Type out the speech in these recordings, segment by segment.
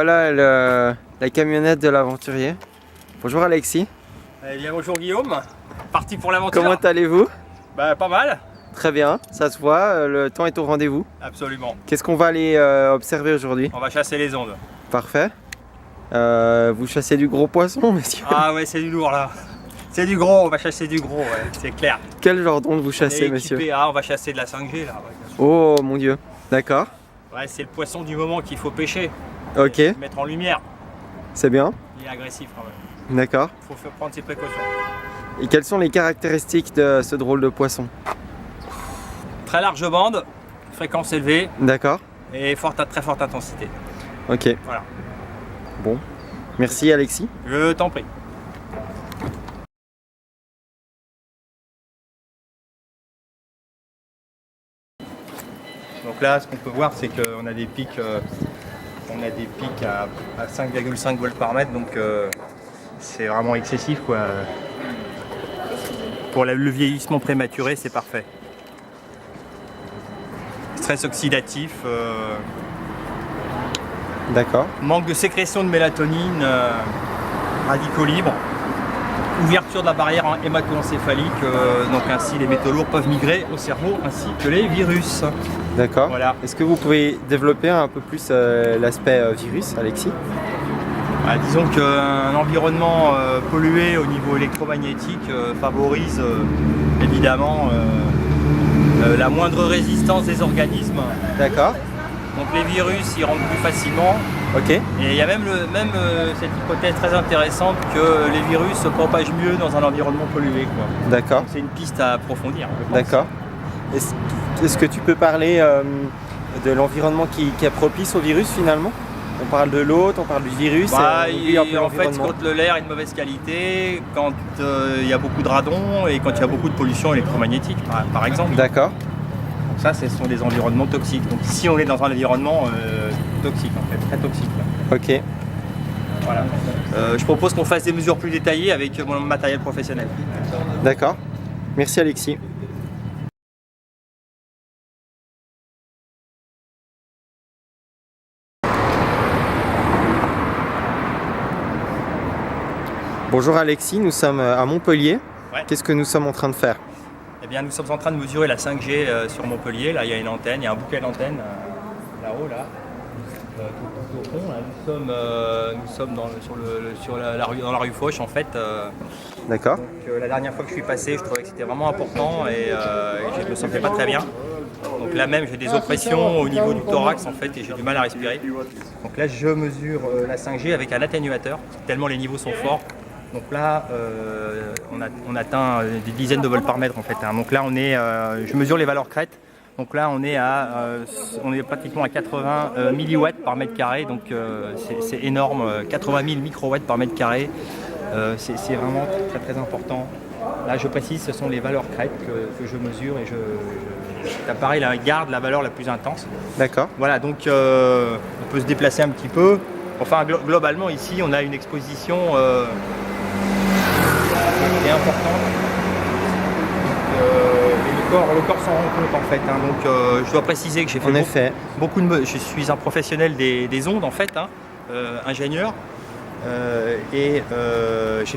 voilà la camionnette de l'aventurier. Bonjour Alexis. Eh bien bonjour Guillaume, parti pour l'aventure. Comment allez-vous? Bah pas mal. Très bien, ça se voit, le temps est au rendez-vous. Absolument. Qu'est-ce qu'on va aller observer aujourd'hui? On va chasser les ondes. Parfait. Vous chassez du gros poisson, messieurs? Ah ouais, c'est du lourd là. C'est du gros, on va chasser du gros, ouais, c'est clair. Quel genre d'onde vous chassez, On est messieurs? équipé, on va chasser de la 5G là. Oh mon Dieu, d'accord. Ouais, c'est le poisson du moment qu'il faut pêcher. Ok, Mettre en lumière. c'est bien, Il est agressif quand même. d'accord. Il faut prendre ses précautions. Et quelles sont les caractéristiques de ce drôle de poisson? Très large bande, fréquence élevée D'accord, et très forte intensité. ok. Voilà. Bon, merci Alexis. Je t'en prie. Donc là, ce qu'on peut voir, c'est qu'on a des pics, à 5,5 volts par mètre, donc c'est vraiment excessif, quoi. Pour le vieillissement prématuré, c'est parfait. Stress oxydatif, D'accord, manque de sécrétion de mélatonine, radicaux libres, ouverture de la barrière hémato-encéphalique, donc ainsi les métaux lourds peuvent migrer au cerveau ainsi que les virus. d'accord. Voilà. Est-ce que vous pouvez développer un peu plus l'aspect virus, Alexis? Disons qu'un environnement pollué au niveau électromagnétique favorise évidemment la moindre résistance des organismes. D'accord, Donc les virus y rentrent plus facilement. ok, Et il y a même cette hypothèse très intéressante que les virus se propagent mieux dans un environnement pollué, quoi. d'accord, C'est une piste à approfondir, je pense. d'accord. Est-ce que tu peux parler de l'environnement qui est propice au virus finalement? On parle de l'hôte, on parle du virus, Bah, et on oublie un peu en fait, l'environnement. quand l'air est de mauvaise qualité, quand il y a beaucoup de radon et quand il y a beaucoup de pollution électromagnétique, par exemple. D'accord, Ça, ce sont des environnements toxiques. Donc ici, on est dans un environnement toxique, en fait, très toxique. Là. ok. Voilà. Je propose qu'on fasse des mesures plus détaillées avec mon matériel professionnel. D'accord. Merci Alexis. Bonjour Alexis, nous sommes à Montpellier. Ouais. Qu'est-ce que nous sommes en train de faire? Eh bien, nous sommes en train de mesurer la 5G sur Montpellier. Là, il y a une antenne, il y a un bouquet d'antenne là-haut, là. Tout au fond. Là. Nous sommes dans la rue Foch, en fait. D'accord, Donc, la dernière fois que je suis passé, je trouvais que c'était vraiment important et je ne me sentais pas très bien. Donc là même, j'ai des oppressions au niveau du thorax, en fait, et j'ai du mal à respirer. Donc là, je mesure la 5G avec un atténuateur, tellement les niveaux sont forts. Donc là, on atteint des dizaines de volts par mètre en fait. Hein. Donc là, je mesure les valeurs crêtes. Donc là, on est pratiquement à 80 milliwatts par mètre carré. Donc c'est énorme, 80 000 microwatts par mètre carré. C'est vraiment très très important. Là, je précise, ce sont les valeurs crêtes que je mesure et cet appareil là garde la valeur la plus intense. d'accord, Voilà, donc on peut se déplacer un petit peu. Enfin, globalement, ici, on a une exposition qui est importante. Et le corps s'en rend compte, en fait. Hein. Donc, je dois préciser que j'ai fait en effet. je suis un professionnel des ondes, en fait, hein, ingénieur. J'ai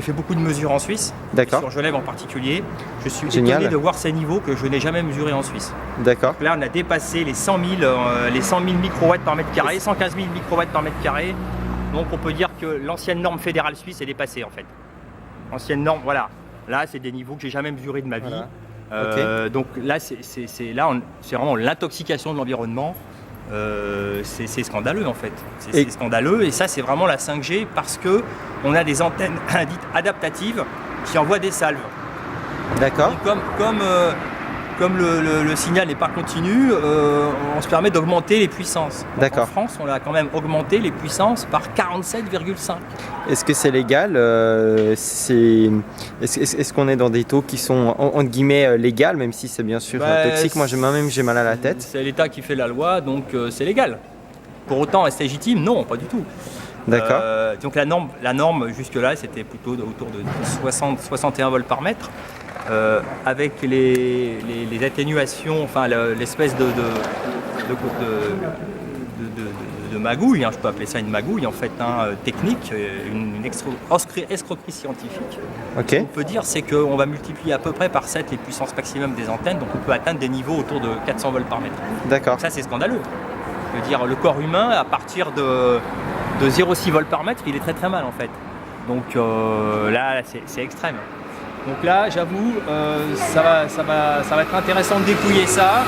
fait beaucoup de mesures en Suisse, D'accord. sur Genève en particulier. Je suis Génial. étonné de voir ces niveaux que je n'ai jamais mesurés en Suisse. D'accord, Là, on a dépassé les 100 000 microwatts par mètre carré, 115 000 microwatts par mètre carré. Donc, on peut dire que l'ancienne norme fédérale suisse est dépassée, en fait. Ancienne norme, voilà. Là, c'est des niveaux que j'ai jamais mesurés de ma vie. Voilà. Donc là, c'est vraiment l'intoxication de l'environnement. C'est scandaleux en fait. C'est scandaleux et ça c'est vraiment la 5G parce que on a des antennes dites adaptatives qui envoient des salves. d'accord, Donc, comme le signal n'est pas continu, on se permet d'augmenter les puissances. Donc, D'accord. en France, on a quand même augmenté les puissances par 47,5. Est-ce que c'est légal? Est-ce qu'on est dans des taux qui sont entre guillemets légales, même si c'est bien sûr toxique? Moi-même j'ai mal à la tête. C'est l'État qui fait la loi, donc c'est légal. Pour autant, est-ce légitime? Non, pas du tout. D'accord, Donc la norme jusque-là, c'était plutôt autour de 61 volts par mètre. Avec les atténuations, enfin l'espèce de magouille, hein, je peux appeler ça une magouille en fait, hein, technique, une escroquerie scientifique. Ok. Ce qu'on peut dire, c'est qu'on va multiplier à peu près par 7 les puissances maximum des antennes, donc on peut atteindre des niveaux autour de 400 volts par mètre. D'accord. Ça, c'est scandaleux. Je veux dire, le corps humain, à partir de 0,6 volts par mètre, il est très très mal en fait. Donc là, c'est extrême. Donc là, j'avoue, ça va être intéressant de dépouiller ça.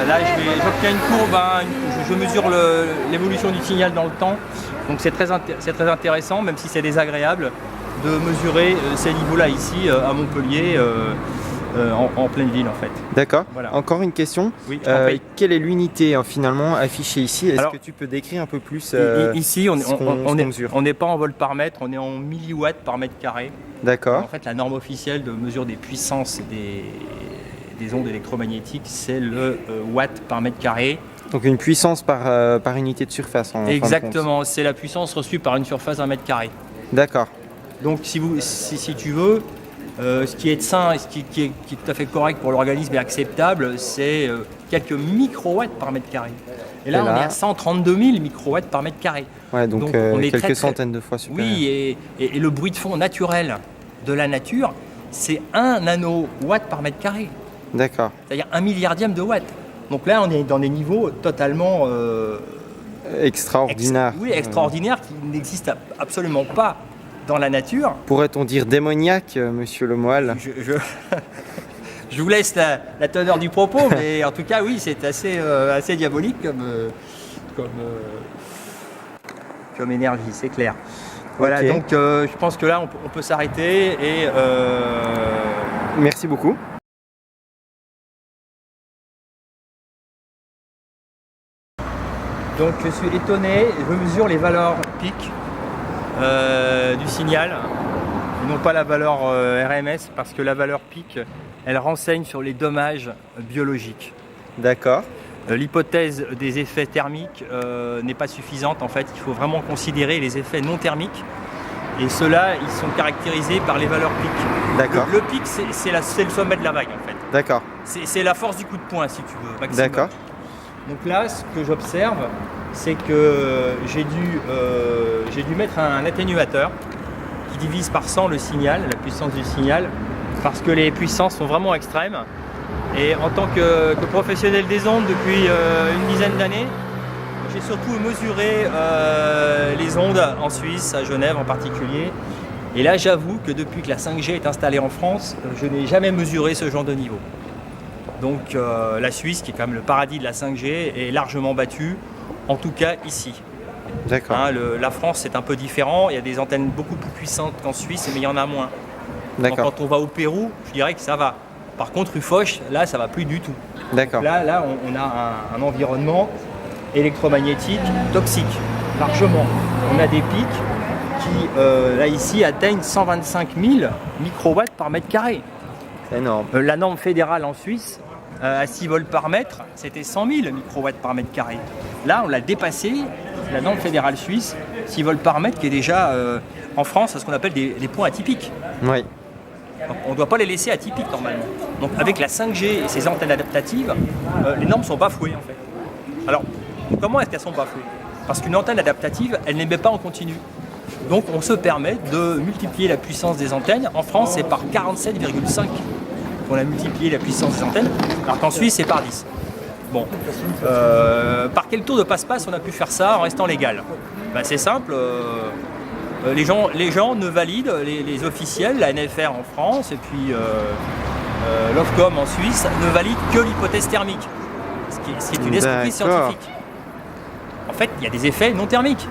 Là, j'obtiens une courbe, hein, je mesure l'évolution du signal dans le temps. Donc c'est très intéressant, même si c'est désagréable, de mesurer ces niveaux-là ici à Montpellier, en pleine ville en fait. D'accord. Voilà. Encore une question. Oui, je t'en prie. Quelle est l'unité finalement affichée ici? Est-ce Alors, que tu peux décrire un peu plus ici, mesure? on n'est pas en volts par mètre, on est en milliwatts par mètre carré. D'accord. En fait, la norme officielle de mesure des puissances des ondes électromagnétiques, c'est le watt par mètre carré. Donc une puissance par unité de surface en fin de compte. Exactement, c'est la puissance reçue par une surface d'un mètre carré. D'accord. Donc si tu veux, ce qui est sain et ce qui est tout à fait correct pour l'organisme et acceptable, c'est quelques microwatts par mètre carré. Et là, on est à 132 000 microwatts par mètre carré. Ouais, donc on est quelques centaines de fois supérieur. Oui, et le bruit de fond naturel de la nature, c'est 1 nanowatt par mètre carré. D'accord. C'est-à-dire 1 milliardième de watts. Donc là, on est dans des niveaux totalement Extraordinaire. extraordinaires qui n'existent absolument pas dans la nature. Pourrait-on dire démoniaque, monsieur Lemoyle? Je vous laisse la teneur du propos, mais en tout cas, oui, c'est assez diabolique comme énergie, c'est clair. Voilà, Ok. donc je pense que là, on peut s'arrêter et Merci beaucoup. donc je suis étonné, je mesure les valeurs pic du signal, et non pas la valeur RMS, parce que la valeur pic, elle renseigne sur les dommages biologiques. D'accord. L'hypothèse des effets thermiques n'est pas suffisante, en fait, il faut vraiment considérer les effets non thermiques, et ceux-là, ils sont caractérisés par les valeurs pic. D'accord. Le pic, c'est le sommet de la vague, en fait. D'accord. C'est la force du coup de poing, si tu veux, maximum. D'accord. Donc là, ce que j'observe, c'est que j'ai dû mettre un atténuateur qui divise par 100 le signal, la puissance du signal, parce que les puissances sont vraiment extrêmes. Et en tant que professionnel des ondes depuis une dizaine d'années, j'ai surtout mesuré les ondes en Suisse, à Genève en particulier. Et là, j'avoue que depuis que la 5G est installée en France, je n'ai jamais mesuré ce genre de niveau. Donc la Suisse, qui est quand même le paradis de la 5G, est largement battue, en tout cas ici. D'accord. Hein, la France, c'est un peu différent, il y a des antennes beaucoup plus puissantes qu'en Suisse, mais il y en a moins. Donc, D'accord. quand on va au Pérou, je dirais que ça va. Par contre, Ufoche, là, ça va plus du tout. D'accord. Là, on a un environnement électromagnétique toxique, largement. On a des pics qui, là, ici, atteignent 125 000 microwatts par mètre carré. C'est énorme. La norme fédérale en Suisse, à 6 volts par mètre, c'était 100 000 microwatts par mètre carré. Là, on l'a dépassé, la norme fédérale suisse, 6 volts par mètre, qui est déjà en France à ce qu'on appelle des points atypiques. Oui. Donc, on ne doit pas les laisser atypiques normalement. Donc avec la 5G et ses antennes adaptatives, les normes sont bafouées en fait. Alors, comment est-ce qu'elles sont bafouées? Parce qu'une antenne adaptative, elle n'émet pas en continu. Donc on se permet de multiplier la puissance des antennes. En France, c'est par 47,5 qu'on a multiplié la puissance des antennes, alors qu'en Suisse, c'est par 10. Bon, par quel tour de passe-passe on a pu faire ça en restant légal? Ben, c'est simple, les gens ne valident, les officiels, la NFR en France et puis l'Ofcom en Suisse, ne valident que l'hypothèse thermique, ce qui est une escroquerie scientifique. En fait, il y a des effets non thermiques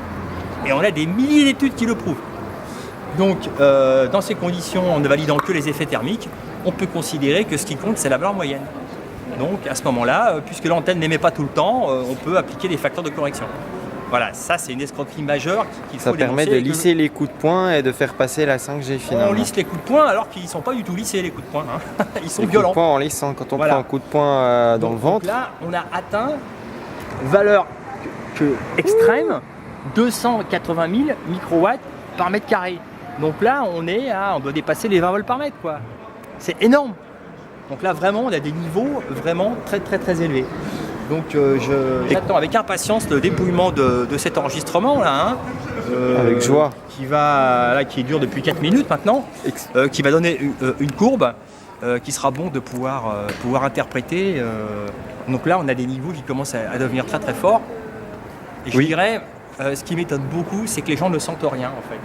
et on a des milliers d'études qui le prouvent. Donc, dans ces conditions, en ne validant que les effets thermiques, on peut considérer que ce qui compte, c'est la valeur moyenne. Donc, à ce moment-là, puisque l'antenne n'émet pas tout le temps, on peut appliquer des facteurs de correction. Voilà, ça, c'est une escroquerie majeure qu'il faut dénoncer. Ça permet de lisser les coups de poing et de faire passer la 5G finalement. On lisse les coups de poing alors qu'ils ne sont pas du tout lissés, les coups de poing. Hein. Ils sont les violents. Coups de poing en lissant, quand on Voilà. prend un coup de poing dans le ventre. Donc là, on a atteint valeur extrême, 280 000 microwatts par mètre carré. Donc là, on doit dépasser les 20 volts par mètre, quoi. C'est énorme. Donc là, vraiment, on a des niveaux vraiment très, très, très élevés. Donc j'attends avec impatience le dépouillement de cet enregistrement là, hein, Avec joie. qui dure depuis 4 minutes maintenant, qui va donner une courbe qui sera bon de pouvoir interpréter. Donc là on a des niveaux qui commencent à devenir très très forts. Et je dirais, ce qui m'étonne beaucoup, c'est que les gens ne sentent rien en fait.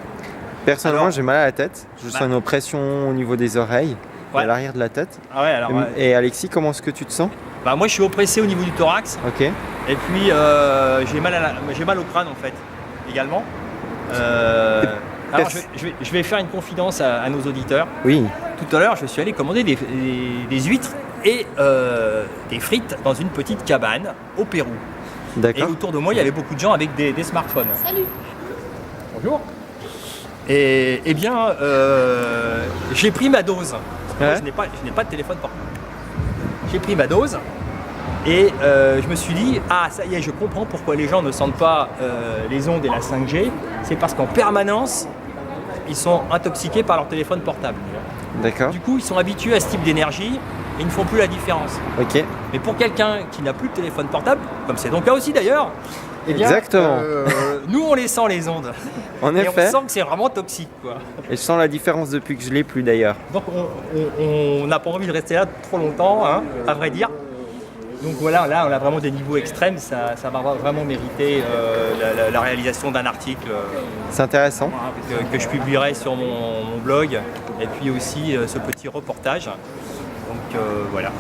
Personnellement, j'ai mal à la tête. Je sens une oppression au niveau des oreilles, à l'arrière de la tête. Ah ouais, alors, et Alexis, comment est-ce que tu te sens? Bah, moi je suis oppressé au niveau du thorax. Ok. Et puis j'ai mal au crâne en fait également. Alors je vais faire une confidence à nos auditeurs. Oui. Tout à l'heure je suis allé commander des huîtres et des frites dans une petite cabane au Pérou. Et D'accord. autour de moi il y avait beaucoup de gens avec des smartphones. Salut. Bonjour. Et eh bien j'ai pris ma dose. Moi, je n'ai pas de téléphone portable. J'ai pris ma dose et je me suis dit, ah ça y est, je comprends pourquoi les gens ne sentent pas les ondes et la 5G. C'est parce qu'en permanence, ils sont intoxiqués par leur téléphone portable. D'accord. Du coup, ils sont habitués à ce type d'énergie et ils ne font plus la différence. Ok. Mais pour quelqu'un qui n'a plus de téléphone portable, comme c'est ton cas aussi d'ailleurs, eh bien, exactement. Nous on les sent les ondes. En et effet. on sent que c'est vraiment toxique, quoi. Et je sens la différence depuis que je l'ai plus d'ailleurs. Donc on n'a pas envie de rester là trop longtemps, hein, à vrai dire. Donc voilà, là on a vraiment des niveaux extrêmes, ça va vraiment mériter la réalisation d'un article C'est intéressant. que je publierai sur mon blog, et puis aussi ce petit reportage. Donc voilà.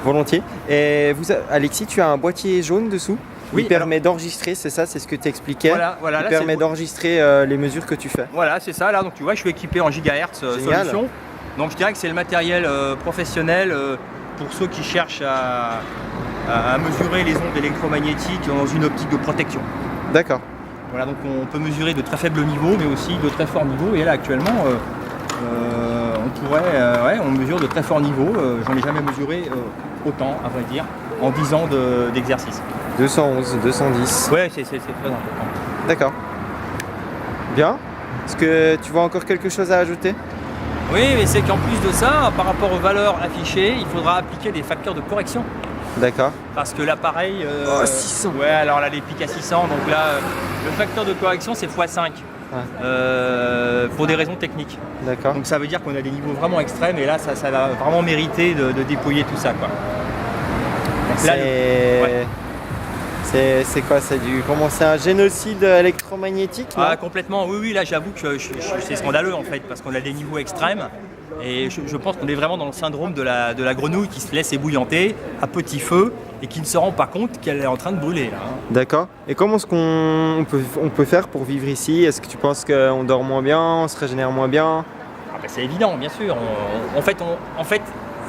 Volontiers. Et Alexis, tu as un boîtier jaune dessous? Oui, il permet d'enregistrer, c'est ça, c'est ce que tu expliquais. Voilà, il permet d'enregistrer les mesures que tu fais. Voilà, c'est ça. Là, donc tu vois, je suis équipé en gigahertz solution. Donc je dirais que c'est le matériel professionnel pour ceux qui cherchent à mesurer les ondes électromagnétiques dans une optique de protection. D'accord. Voilà, donc on peut mesurer de très faibles niveaux, mais aussi de très forts niveaux. Et là, actuellement, on mesure de très forts niveaux. J'en ai jamais mesuré autant, à vrai dire, en 10 ans d'exercice. 211, 210. Ouais, c'est très important. D'accord. Bien. Est-ce que tu vois encore quelque chose à ajouter? Oui, mais c'est qu'en plus de ça, par rapport aux valeurs affichées, il faudra appliquer des facteurs de correction. D'accord. Parce que l'appareil... 600. Ouais, alors là, les pics à 600, donc là, le facteur de correction, c'est x5. Pour des raisons techniques. D'accord. Donc ça veut dire qu'on a des niveaux vraiment extrêmes, et là, ça va vraiment mériter de dépouiller tout ça, quoi. Donc là, c'est quoi? C'est un génocide électromagnétique? Ah, complètement, oui, là j'avoue que c'est scandaleux en fait, parce qu'on a des niveaux extrêmes, et je pense qu'on est vraiment dans le syndrome de la grenouille qui se laisse ébouillanter à petit feu et qui ne se rend pas compte qu'elle est en train de brûler là. D'accord. Et comment est-ce qu'on peut faire pour vivre ici? Est-ce que tu penses qu'on dort moins bien, on se régénère moins bien? Ah bah, c'est évident, bien sûr. En fait,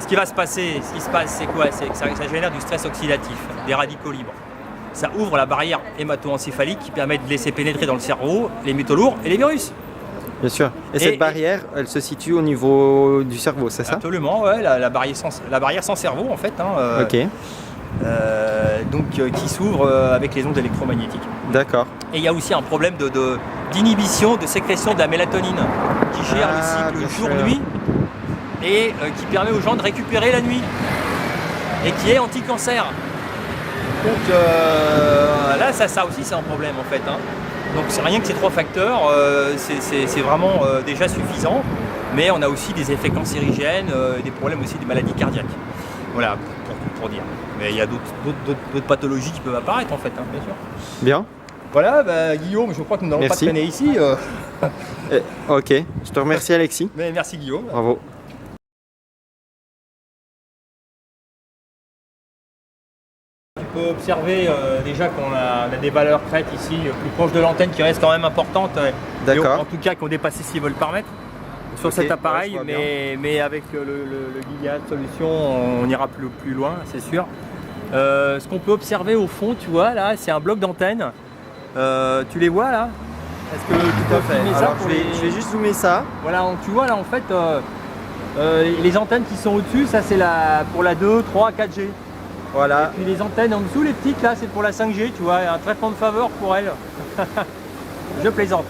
ce qui va se passer, c'est quoi? C'est que ça génère du stress oxydatif, des radicaux libres. Ça ouvre la barrière hémato-encéphalique qui permet de laisser pénétrer dans le cerveau les métaux lourds et les virus. Bien sûr. Et cette barrière, elle se situe au niveau du cerveau, c'est ça? Absolument, ouais, la barrière sans cerveau en fait. Hein, ok. Qui s'ouvre avec les ondes électromagnétiques. D'accord. Et il y a aussi un problème d'inhibition de sécrétion de la mélatonine qui gère le cycle jour-nuit et qui permet aux gens de récupérer la nuit et qui est anti-cancer. Donc là, ça aussi c'est un problème en fait. Hein. Donc c'est rien que ces 3 facteurs, c'est vraiment déjà suffisant, mais on a aussi des effets cancérigènes, des problèmes aussi des maladies cardiaques. Voilà, pour dire. Mais il y a d'autres pathologies qui peuvent apparaître en fait, hein, bien sûr. Bien. Voilà, Guillaume, je crois que nous n'allons pas traîner ici. Ok, je te remercie Alexis. Mais merci Guillaume. Bravo. Tu peux observer déjà qu'on a des valeurs crêtes ici, plus proches de l'antenne, qui restent quand même importantes. D'accord. En tout cas, qui ont dépassé 6 volts par mètre sur cet appareil, mais avec le Giga solution, on ira plus loin, c'est sûr. Ce qu'on peut observer au fond, tu vois, là, c'est un bloc d'antenne. Tu les vois là? Est-ce que tu peux filmer ça? Alors, je vais juste zoomer ça. Voilà, tu vois là en fait, les antennes qui sont au-dessus, ça c'est pour la 2, 3, 4G. Voilà. Et puis les antennes en dessous, les petites là, c'est pour la 5G, tu vois, un traitement de faveur pour elles. Je plaisante.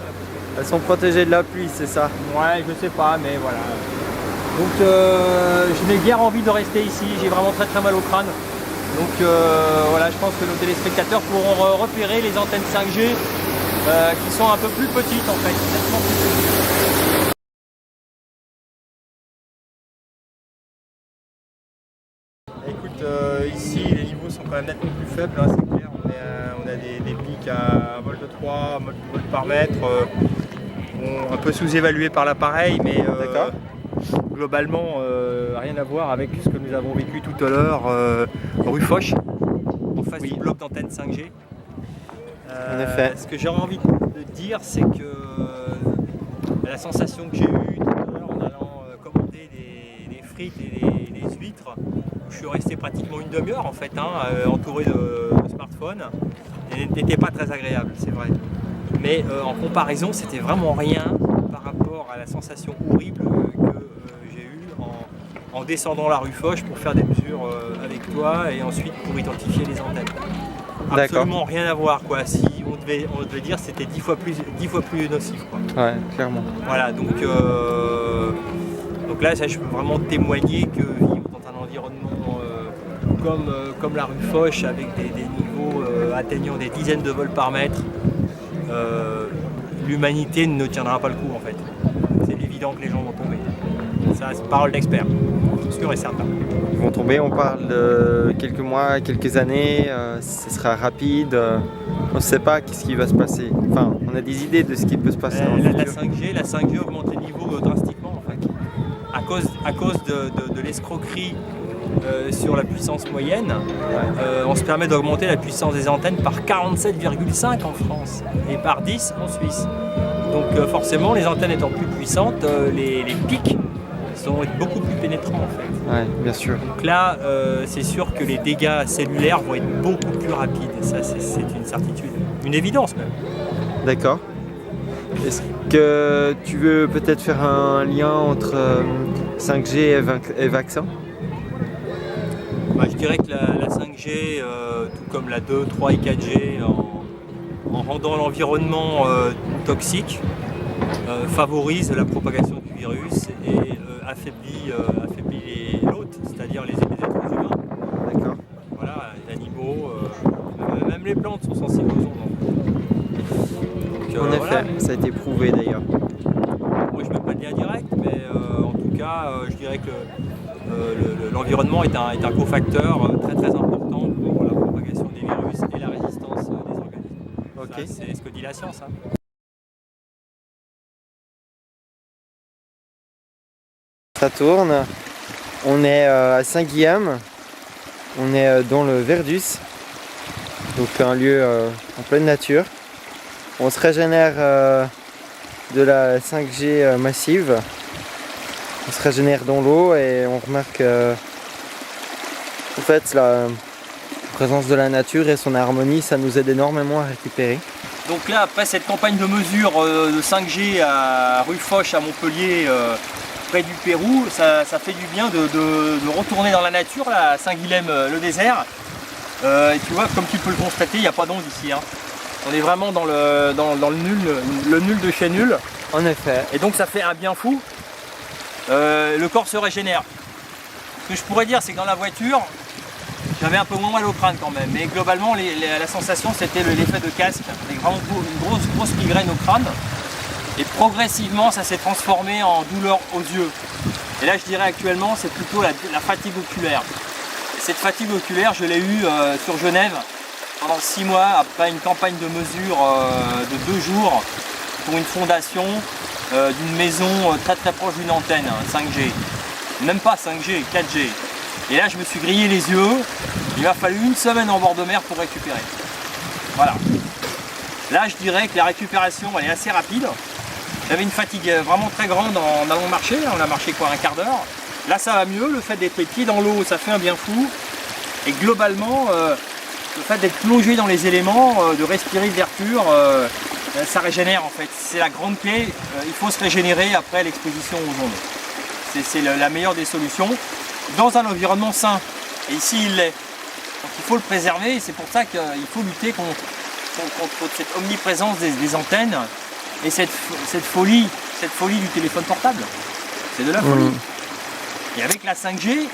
Elles sont protégées de la pluie, c'est ça? Ouais, je sais pas, mais voilà. Donc je n'ai guère envie de rester ici, j'ai vraiment très mal au crâne. Donc voilà, je pense que nos téléspectateurs pourront repérer les antennes 5G qui sont un peu plus petites en fait, nettement plus petites. Écoute, ici les niveaux sont quand même nettement plus faibles, hein, c'est clair. On a des pics à 1 volt 3 volts par mètre, un peu sous-évalués par l'appareil, mais globalement rien à voir avec ce que nous avons vécu tout à l'heure rue Foch, en face du bloc d'antenne 5G. En effet. Ce que j'aurais envie de dire, c'est que la sensation que j'ai eue tout à l'heure en allant commander des frites et des huîtres, où je suis resté pratiquement une demi-heure en fait, entouré de smartphones, n'était pas très agréable, c'est vrai. Mais en comparaison, c'était vraiment rien par rapport à la sensation horrible que j'ai eue en descendant la rue Foch pour faire des mesures avec toi et ensuite pour identifier les antennes. Absolument rien à voir quoi. Si on devait dire c'était 10 fois plus nocif quoi. Ouais, clairement. Voilà, donc là ça, je peux vraiment témoigner que vivre dans un environnement comme la rue Foch avec des niveaux atteignant des dizaines de volts par mètre, l'humanité ne tiendra pas le coup en fait. C'est évident que les gens vont tomber. Ça, c'est parole d'expert, sûr et certain. Ils vont tomber, on parle de quelques mois, quelques années, ce sera rapide, on ne sait pas ce qui va se passer. Enfin, on a des idées de ce qui peut se passer dans le futur. La 5G augmente les niveaux drastiquement en fait. À cause de l'escroquerie sur la puissance moyenne, on se permet d'augmenter la puissance des antennes par 47,5 en France et par 10 en Suisse. Donc forcément, les antennes étant plus puissantes, les pics vont être beaucoup plus pénétrants en fait. Ouais, bien sûr. Donc là, c'est sûr que les dégâts cellulaires vont être beaucoup plus rapides. Ça, c'est une certitude, une évidence même. D'accord. Est-ce que tu veux peut-être faire un lien entre 5G et vaccin? Je dirais que la 5G, tout comme la 2, 3 et 4G, en rendant l'environnement toxique, favorise la propagation du virus et affaiblit l'hôte, c'est-à-dire les êtres humains. D'accord. Voilà, les animaux, même les plantes sont sensibles aux ondes. Donc, en effet, ça a été prouvé d'ailleurs. Moi je ne mets pas de lien direct, mais en tout cas, je dirais que l'environnement est un cofacteur très très important pour la propagation des virus et la résistance des organismes. Okay. C'est ce que dit la science. Ça tourne, on est à Saint-Guillaume, on est dans le Verdus, donc un lieu en pleine nature. On se régénère de la 5G massive, on se régénère dans l'eau et on remarque en fait la présence de la nature et son harmonie, ça nous aide énormément à récupérer. Donc là, après cette campagne de mesure de 5G à rue Foch à Montpellier, près du Pérou, ça fait du bien de retourner dans la nature, là, à Saint-Guilhem, le désert. Et tu vois, comme tu peux le constater, il n'y a pas d'onde ici. On est vraiment dans le nul de chez nul. En effet. Et donc ça fait un bien fou. Le corps se régénère. Ce que je pourrais dire, c'est que dans la voiture, j'avais un peu moins mal au crâne quand même. Mais globalement, la sensation, c'était l'effet de casque, avec vraiment une grosse migraine au crâne. Et progressivement, ça s'est transformé en douleur aux yeux. Et là, je dirais actuellement, c'est plutôt la fatigue oculaire. Et cette fatigue oculaire, je l'ai eue sur Genève pendant 6 mois, après une campagne de mesure de 2 jours pour une fondation d'une maison très très proche d'une antenne, 5G. Même pas 5G, 4G. Et là, je me suis grillé les yeux. Il m'a fallu 1 semaine en bord de mer pour récupérer. Voilà. Là, je dirais que la récupération, elle est assez rapide. J'avais une fatigue vraiment très grande en allant marcher, on a marché quoi, un quart d'heure. Là ça va mieux, le fait d'être les pieds dans l'eau, ça fait un bien fou. Et globalement, le fait d'être plongé dans les éléments, de respirer de l'air pur, ça régénère en fait. C'est la grande clé, il faut se régénérer après l'exposition aux ondes. C'est la meilleure des solutions, dans un environnement sain. Et ici il l'est. Donc il faut le préserver et c'est pour ça qu'il faut lutter contre cette omniprésence des antennes. Et cette folie du téléphone portable, c'est de la folie. Et avec la 5G,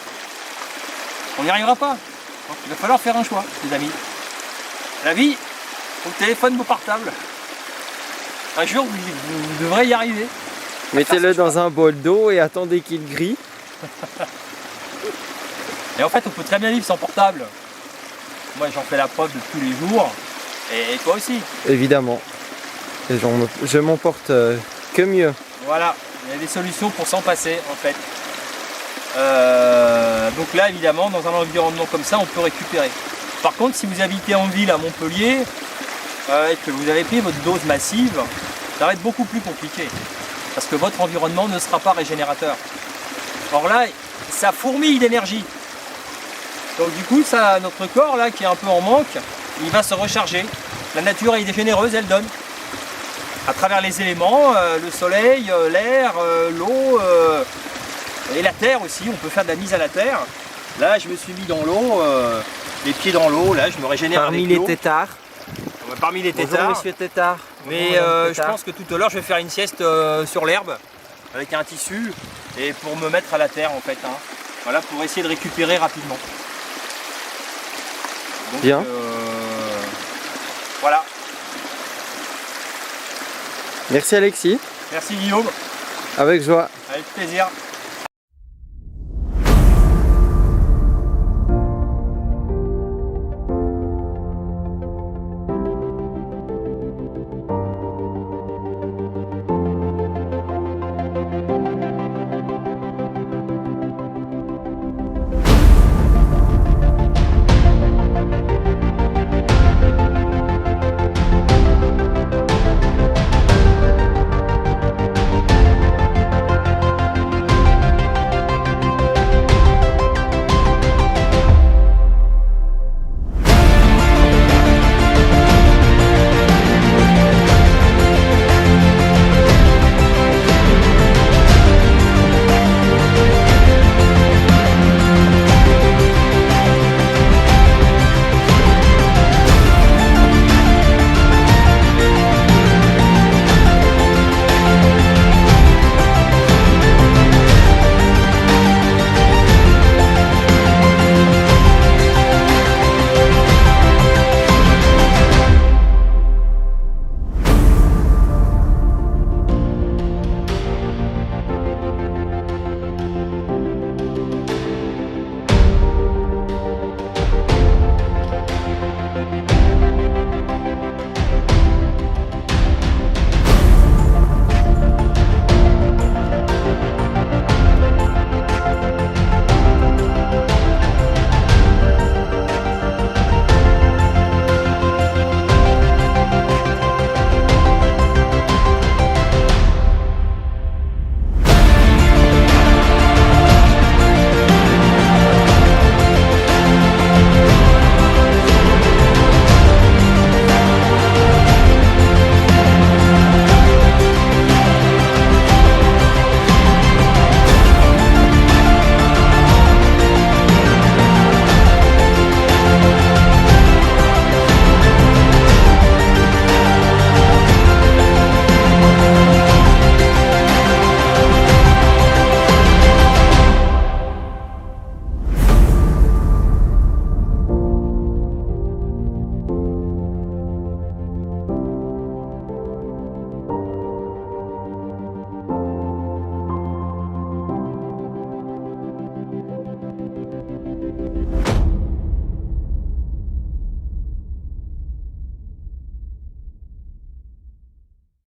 on n'y arrivera pas. Donc il va falloir faire un choix, les amis. La vie, au téléphone ou portable. Un jour, vous devrez y arriver. Mettez-le dans un bol d'eau et attendez qu'il grille. Et en fait, on peut très bien vivre sans portable. Moi, j'en fais la preuve de tous les jours. Et toi aussi. Évidemment. Et je m'en porte que mieux. Voilà, il y a des solutions pour s'en passer, en fait. Donc là, évidemment, dans un environnement comme ça, on peut récupérer. Par contre, si vous habitez en ville à Montpellier et que vous avez pris votre dose massive, ça va être beaucoup plus compliqué. Parce que votre environnement ne sera pas régénérateur. Or là, ça fourmille d'énergie. Donc du coup, ça, notre corps là, qui est un peu en manque, il va se recharger. La nature est généreuse, elle donne. À travers les éléments, le soleil, l'air, l'eau et la terre aussi. On peut faire de la mise à la terre. Là, je me suis mis dans l'eau, les pieds dans l'eau. Là, je me régénère Parmi avec les l'eau. têtards. Parmi les Bonjour têtards. monsieur Tétard. Mais Bonjour, madame je Tétard. pense que tout à l'heure, je vais faire une sieste sur l'herbe avec un tissu et pour me mettre à la terre en fait. Hein. Voilà, pour essayer de récupérer rapidement. Donc, Bien. Voilà. Merci Alexis. Merci Guillaume. Avec joie. Avec plaisir.